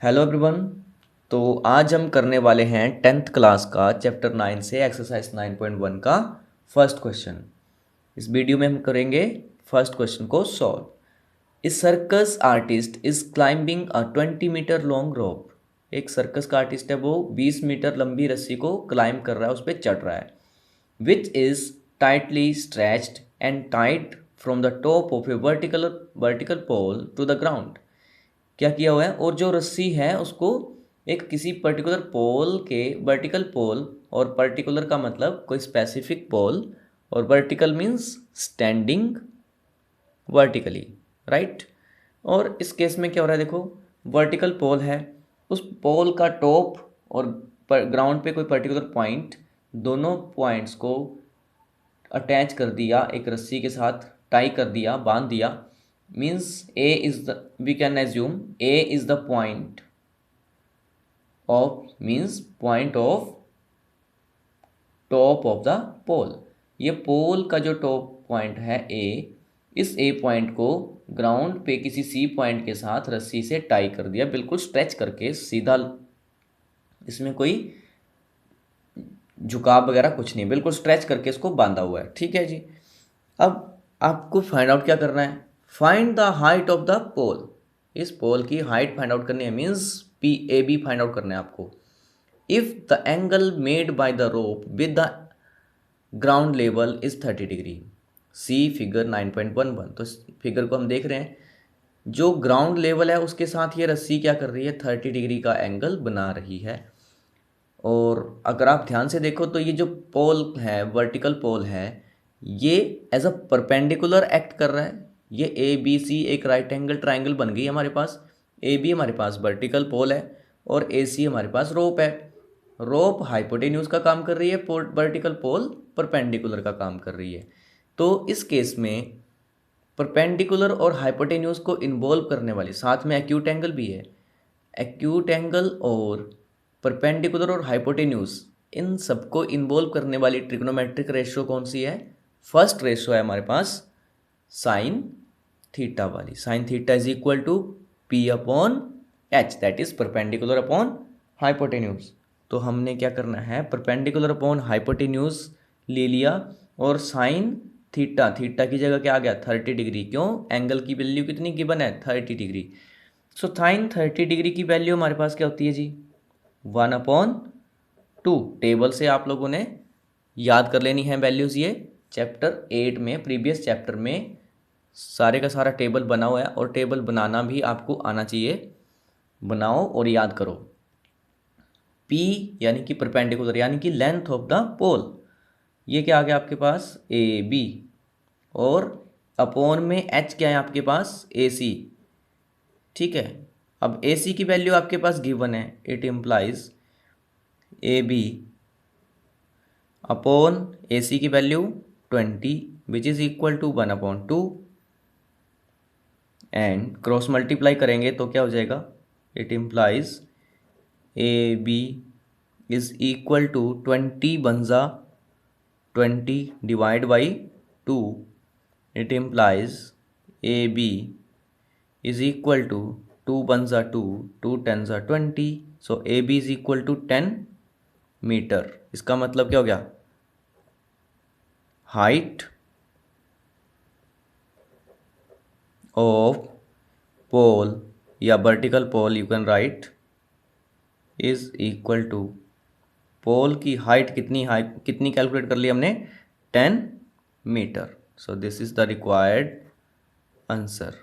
Hello everyone. तो आज हम करने वाले हैं 10th क्लास का चैप्टर 9 से एक्सरसाइज 9.1 का फर्स्ट क्वेश्चन। इस वीडियो में हम करेंगे फर्स्ट क्वेश्चन को solve. A circus artist is climbing a 20 metre long rope. एक सर्कस का आर्टिस्ट है, वो 20 मीटर लंबी रस्सी को क्लाइंब कर रहा है, उस पर चढ़ रहा है। Which is tightly stretched and tight from the top of a vertical pole to the ground. क्या किया हुआ है, और जो रस्सी है उसको एक किसी पर्टिकुलर पोल के वर्टिकल पोल, और पर्टिकुलर का मतलब कोई स्पेसिफिक पोल, और vertical means standing vertically, right. और इस केस में क्या हो रहा है, देखो वर्टिकल पोल है, उस पोल का टॉप और ग्राउंड पे कोई पर्टिकुलर पॉइंट, दोनों पॉइंट्स को अटैच कर दिया एक रस्सी के साथ, टाई कर दिया, बांध दिया। Means A is the, we can assume A is the point of, means point of top of the pole. ये पोल का जो टॉप पॉइंट है ए, इस ए पॉइंट को ग्राउंड पे किसी सी पॉइंट के साथ रस्सी से टाई कर दिया, बिल्कुल स्ट्रेच करके, सीधा, इसमें कोई झुकाव वगैरह कुछ नहीं, बिल्कुल स्ट्रेच करके इसको बांधा हुआ है, ठीक है जी। अब आपको फाइंड आउट क्या करना है, find the height of the pole. इस पोल की हाइट फाइंड आउट करनी है, means P A B find out करना है आपको। If the angle made by the rope with the ground level is 30 degree, see figure 9.11। तो इस figure को हम देख रहे हैं, जो ग्राउंड लेवल है उसके साथ ये रस्सी क्या कर रही है, 30 डिग्री का एंगल बना रही है। और अगर आप ध्यान से देखो तो ये जो पोल है, वर्टिकल पोल है, ये एज अ परपेंडिकुलर एक्ट कर रहा है। ये ए बी सी एक राइट एंगल ट्राइंगल बन गई हमारे पास। ए बी हमारे पास वर्टिकल पोल है और ए सी हमारे पास रोप है। रोप हाइपोटेन्यूज का काम कर रही है, वर्टिकल पोल परपेंडिकुलर का काम कर रही है। तो इस केस में परपेंडिकुलर और हाइपोटेन्यूज को इन्वॉल्व करने वाली, साथ में एक्यूट एंगल भी है, एक्यूट एंगल और परपेंडिकुलर और हाइपोटेन्यूज, इन सबको इन्वॉल्व करने वाली ट्रिग्नोमेट्रिक रेशियो कौन सी है, फर्स्ट रेशियो है हमारे पास साइन थीटा वाली। Sine theta is equal to P upon H, that is perpendicular upon hypotenuse. तो हमने क्या करना है, परपेंडिकुलर अपॉन हाइपोटेन्यूज ले लिया, और साइन थीटा, थीटा की जगह क्या आ गया, 30 डिग्री। क्यों, एंगल की वैल्यू कितनी गिवन है, 30 डिग्री। सो साइन 30 डिग्री की वैल्यू हमारे पास क्या होती है जी, 1/2। टेबल से आप लोगों ने याद कर लेनी है वैल्यूज़। ये चैप्टर 8 में, प्रीवियस चैप्टर में सारे का सारा टेबल बना हुआ है, और टेबल बनाना भी आपको आना चाहिए। बनाओ और याद करो। P यानी कि परपेंडिकुलर, यानी कि लेंथ ऑफ द पोल, ये क्या आ गया आपके पास, ए बी। और अपॉन में H क्या है आपके पास, ए सी, ठीक है। अब ए सी की वैल्यू आपके पास गिवन है, it implies A B upon A C की value 20, which is equal to 1/2, and cross multiply करेंगे तो क्या हो जाएगा, it implies A B is equal to 20 बनजा 20 divide by 2, it implies A B is equal to 2 बनजा 2, 2 10 जा 20। So A B is equal to 10 metre. इसका मतलब क्या हो गया, हाइट ऑफ पोल या vertical pole, you can write, is equal to, pole की हाइट कितनी, हाइट कितनी कैलकुलेट कर ली हमने, 10 metre. So this is the required answer.